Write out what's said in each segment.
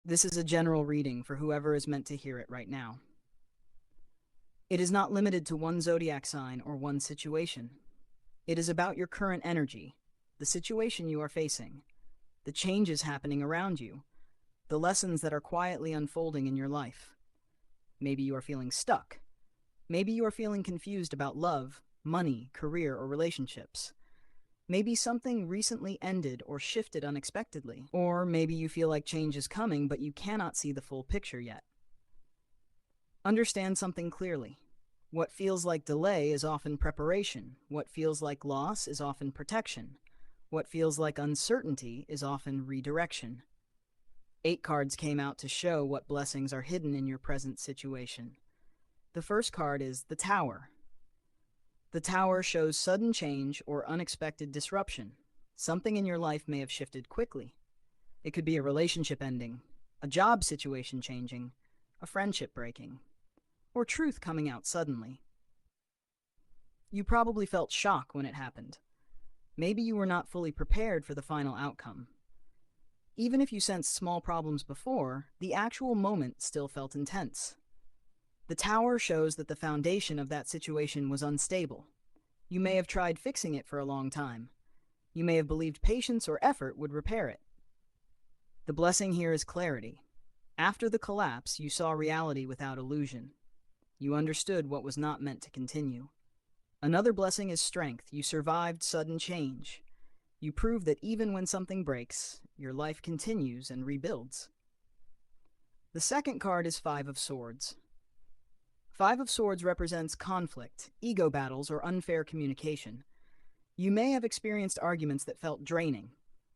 This is a general reading for whoever is meant to hear it right now. It is not limited to one zodiac sign or one situation. It is about your current energy, the situation you are facing, the changes happening around you, the lessons that are quietly unfolding in your life. Maybe you are feeling stuck. Maybe you are feeling confused about love, money, career, or relationships. Maybe something recently ended or shifted unexpectedly. Or maybe you feel like change is coming, but you cannot see the full picture yet. Understand something clearly. What feels like delay is often preparation. What feels like loss is often protection. What feels like uncertainty is often redirection. 8 cards came out to show what blessings are hidden in your present situation. The first card is the Tower. The Tower shows sudden change or unexpected disruption. Something in your life may have shifted quickly. It could be a relationship ending, a job situation changing, a friendship breaking, or truth coming out suddenly. You probably felt shock when it happened. Maybe you were not fully prepared for the final outcome. Even if you sensed small problems before, the actual moment still felt intense. The Tower shows that the foundation of that situation was unstable. You may have tried fixing it for a long time. You may have believed patience or effort would repair it. The blessing here is clarity. After the collapse, you saw reality without illusion. You understood what was not meant to continue. Another blessing is strength. You survived sudden change. You prove that even when something breaks, your life continues and rebuilds. The second card is Five of Swords. Five of Swords represents conflict, ego battles, or unfair communication. You may have experienced arguments that felt draining,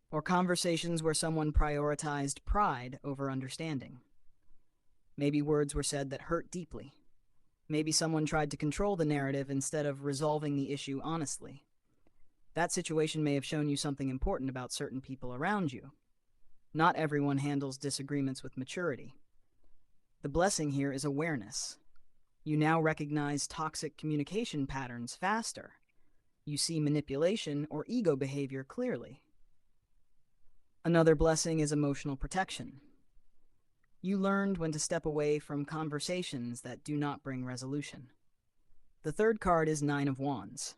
or conversations where someone prioritized pride over understanding. Maybe words were said that hurt deeply. Maybe someone tried to control the narrative instead of resolving the issue honestly. That situation may have shown you something important about certain people around you. Not everyone handles disagreements with maturity. The blessing here is awareness. You now recognize toxic communication patterns faster. You see manipulation or ego behavior clearly. Another blessing is emotional protection. You learned when to step away from conversations that do not bring resolution. The third card is Nine of Wands.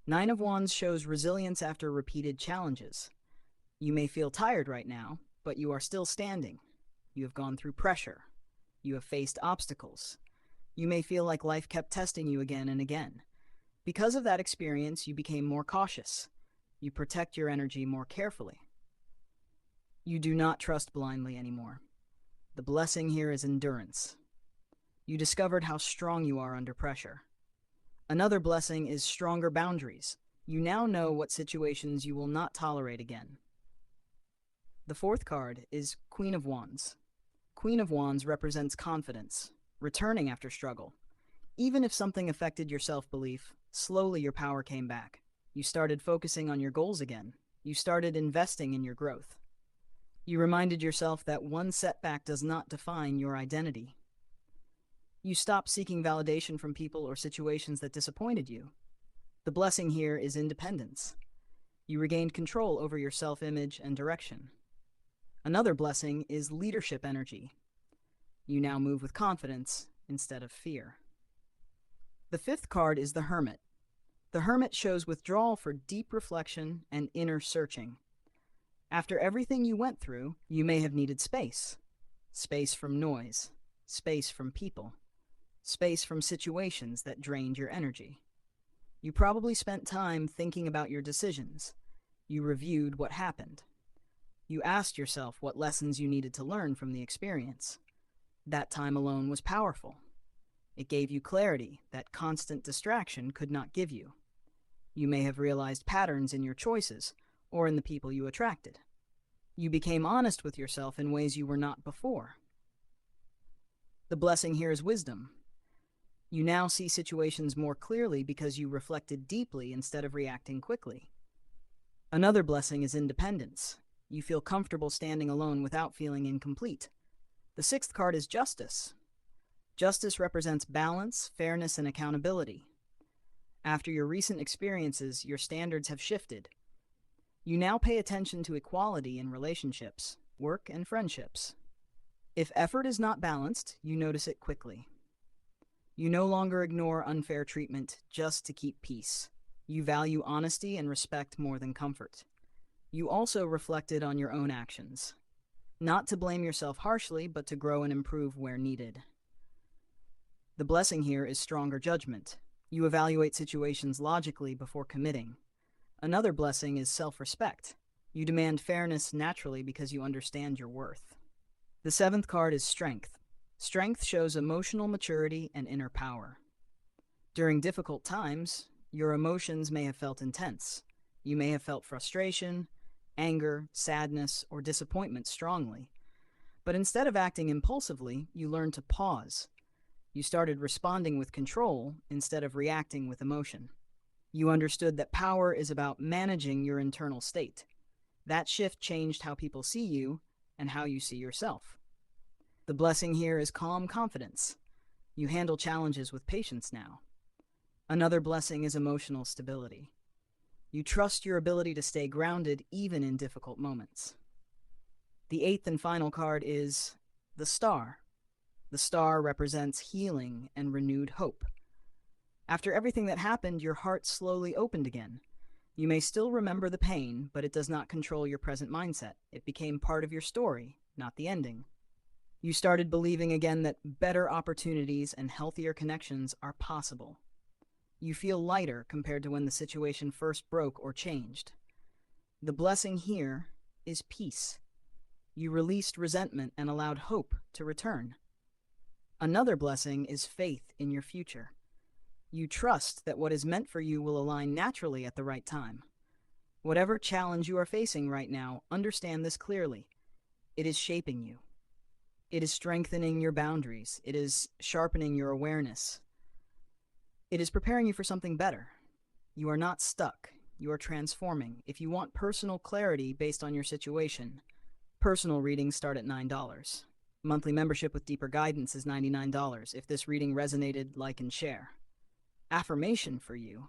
Nine of Wands shows resilience after repeated challenges. You may feel tired right now, but you are still standing. You have gone through pressure. You have faced obstacles. You may feel like life kept testing you again and again. Because of that experience, you became more cautious. You protect your energy more carefully. You do not trust blindly anymore. The blessing here is endurance. You discovered how strong you are under pressure. Another blessing is stronger boundaries. You now know what situations you will not tolerate again. The fourth card is Queen of Wands. Queen of Wands represents confidence, returning after struggle. Even if something affected your self-belief, slowly your power came back. You started focusing on your goals again. You started investing in your growth. You reminded yourself that one setback does not define your identity. You stopped seeking validation from people or situations that disappointed you. The blessing here is independence. You regained control over your self-image and direction. Another blessing is leadership energy. You now move with confidence instead of fear. The fifth card is the Hermit. The Hermit shows withdrawal for deep reflection and inner searching. After everything you went through, you may have needed space. Space from noise. Space from people. Space from situations that drained your energy. You probably spent time thinking about your decisions. You reviewed what happened. You asked yourself what lessons you needed to learn from the experience. That time alone was powerful. It gave you clarity that constant distraction could not give you. You may have realized patterns in your choices or in the people you attracted. You became honest with yourself in ways you were not before. The blessing here is wisdom. You now see situations more clearly because you reflected deeply instead of reacting quickly. Another blessing is independence. You feel comfortable standing alone without feeling incomplete. The sixth card is justice. Justice represents balance, fairness, and accountability. After your recent experiences, your standards have shifted. You now pay attention to equality in relationships, work, and friendships. If effort is not balanced, you notice it quickly. You no longer ignore unfair treatment just to keep peace. You value honesty and respect more than comfort. You also reflected on your own actions, not to blame yourself harshly, but to grow and improve where needed. The blessing here is stronger judgment. You evaluate situations logically before committing. Another blessing is self-respect. You demand fairness naturally because you understand your worth. The seventh card is strength. Strength shows emotional maturity and inner power. During difficult times, your emotions may have felt intense. You may have felt frustration, anger, sadness, or disappointment strongly. But instead of acting impulsively, you learned to pause. You started responding with control instead of reacting with emotion. You understood that power is about managing your internal state. That shift changed how people see you and how you see yourself. The blessing here is calm confidence. You handle challenges with patience now. Another blessing is emotional stability. You trust your ability to stay grounded even in difficult moments. The eighth and final card is the star. The star represents healing and renewed hope. After everything that happened, your heart slowly opened again. You may still remember the pain, but it does not control your present mindset. It became part of your story, not the ending. You started believing again that better opportunities and healthier connections are possible. You feel lighter compared to when the situation first broke or changed. The blessing here is peace. You released resentment and allowed hope to return. Another blessing is faith in your future. You trust that what is meant for you will align naturally at the right time. Whatever challenge you are facing right now, understand this clearly. It is shaping you. It is strengthening your boundaries. It is sharpening your awareness. It is preparing you for something better. You are not stuck. You are transforming. If you want personal clarity based on your situation, personal readings start at $9. Monthly membership with deeper guidance is $99. If this reading resonated, like and share. Affirmation for you.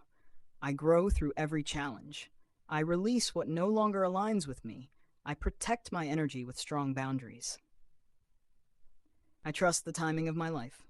I grow through every challenge. I release what no longer aligns with me. I protect my energy with strong boundaries. I trust the timing of my life.